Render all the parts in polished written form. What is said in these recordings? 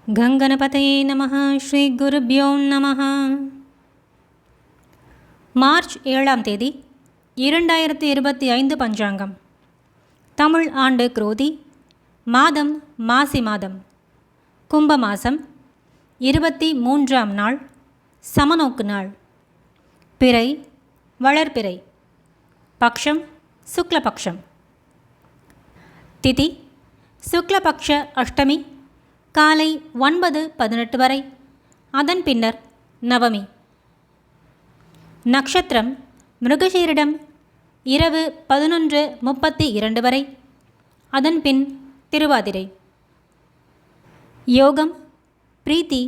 கங்கணபதயே நமः. ஸ்ரீ குருப்யோ நமः. மார்ச் 7ஆம் தேதி 2025 பஞ்சாங்கம். தமிழ் ஆண்டு குரோதி மாதம் மாசி மாதம், கும்ப மாதம், 23ஆம் நாள், சமநோக்கு நாள், பிறை வளர்பிறை, பக்ஷம் சுக்லபக்ஷம், திதி சுக்லபக்ஷ அஷ்டமி காலை 9:18 வரை, அதன் பின்னர் நவமி. நக்ஷத்திரம் மிருகசீரிடம் இரவு 11:32 வரை, அதன் பின் திருவாதிரை. யோகம் பிரீத்தி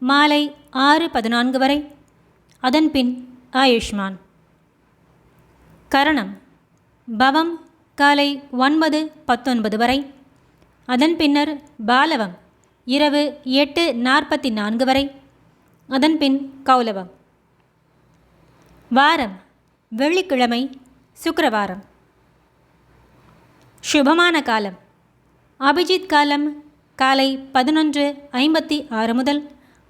மாலை 6:14 வரை, அதன் பின் ஆயுஷ்மான். கரணம் பவம் காலை 9:19 வரை, அதன் பின்னர் பாலவம் இரவு 8:44 வரை, அதன் பின் கௌலவம். வாரம் வெள்ளிக்கிழமை சுக்கிரவாரம். சுபமான காலம் அபிஜித் காலம் காலை 11:56 முதல்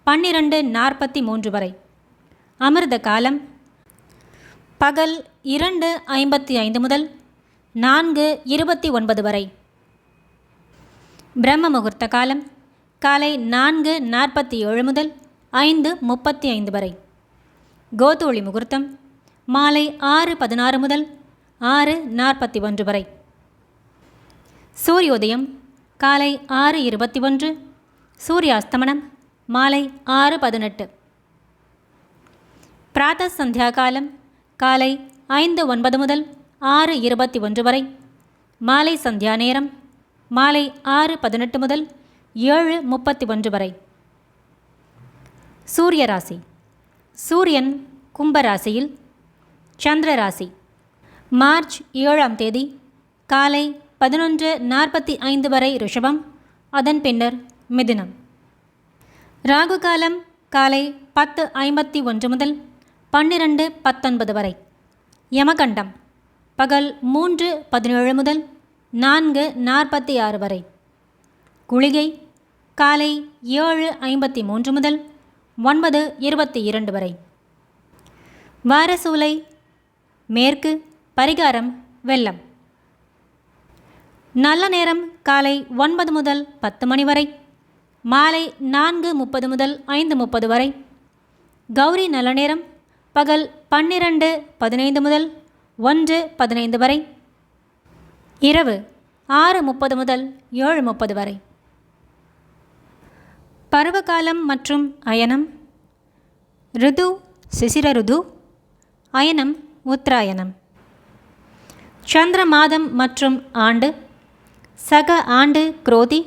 12:43 வரை. அமிர்த காலம் பகல் 2:55 முதல் 4:29 வரை. பிரம்ம முகூர்த்த காலம் காலை 4:47 முதல் 5:35 வரை. கோதூளி முகூர்த்தம் மாலை 6:16 முதல் 6:41 வரை. சூரியோதயம் காலை 6:21, சூரியாஸ்தமனம் மாலை 6:18. பிராத சந்தியா காலம் காலை 5:09 முதல் 6:21 வரை. மாலை சந்தியா நேரம் மாலை 6:18 முதல் 7:31 வரை. சூரிய ராசி சூரியன் கும்பராசியில், சந்திர ராசி. மார்ச் 7ஆம் தேதி காலை 11:45 வரை ரிஷபம், அதன் பின்னர் மிதுனம். ராகு காலம் காலை 10:51 முதல் 12:19 வரை. யமகண்டம் பகல் 3:17 முதல் 4:46 வரை. குளிகை காலை 7:53 முதல் 9:22 வரை. வாரசூலை மேற்கு, பரிகாரம் வெள்ளம். நல்ல நேரம் காலை 9 முதல் 10 மணி வரை, மாலை 4:30 முதல் 5:30 வரை. கௌரி நல்ல நேரம் பகல் 12:15 முதல் 1:15 வரை. இரவு 6:30 முதல் 7:30 வரை. பருவகாலம் மற்றும் அயனம். ரிது சிசிர ரிது, அயனம் உத்தராயணம். சந்திர மாதம் மற்றும் ஆண்டு. சக ஆண்டு குரோதி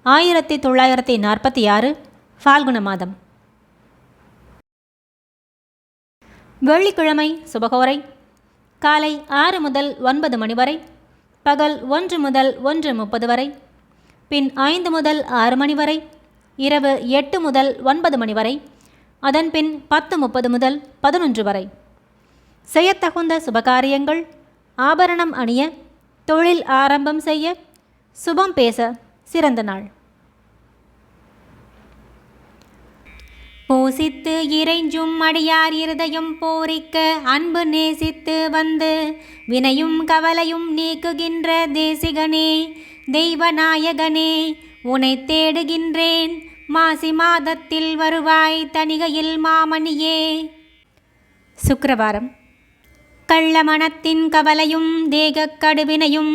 1946 ஃபால்குண மாதம். வெள்ளிக்கிழமை சுபகோரை காலை 6 முதல் 9 மணி வரை, பகல் 1 முதல் 1:30 வரை, பின் 5 முதல் 6 மணி வரை, இரவு 8 முதல் 9 மணி வரை, அதன் பின் 10:30 முதல் 11 வரை. செய்யத்தகுந்த சுபகாரியங்கள்: ஆபரணம் அணிய, தொழில் ஆரம்பம் செய்ய, சுபம் பேச சிறந்த நாள். போசித்து இறைஞ்சும் அடியார் இருதயம் போரிக்க அன்பு நேசித்து வந்து வினையும் கவலையும் நீக்குகின்ற தேசிகனே, தெய்வநாயகனே, உனை தேடுகின்றேன். மாசி மாதத்தில் வருவாய் தணிகையில் மாமணியே. சுக்கிரவாரம். கள்ள மனத்தின் கவலையும் தேகக் கடுவினையும்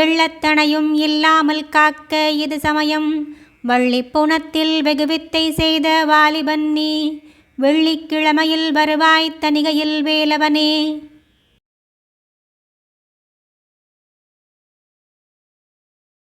எள்ளத்தனையும் இல்லாமல் காக்க இது சமயம். வள்ளிப்புணத்தில் வெகுவித்தை செய்த வாலிபன் நீ, வெள்ளிக்கிழமையில் வருவாய் தணிகையில் வேலவனே.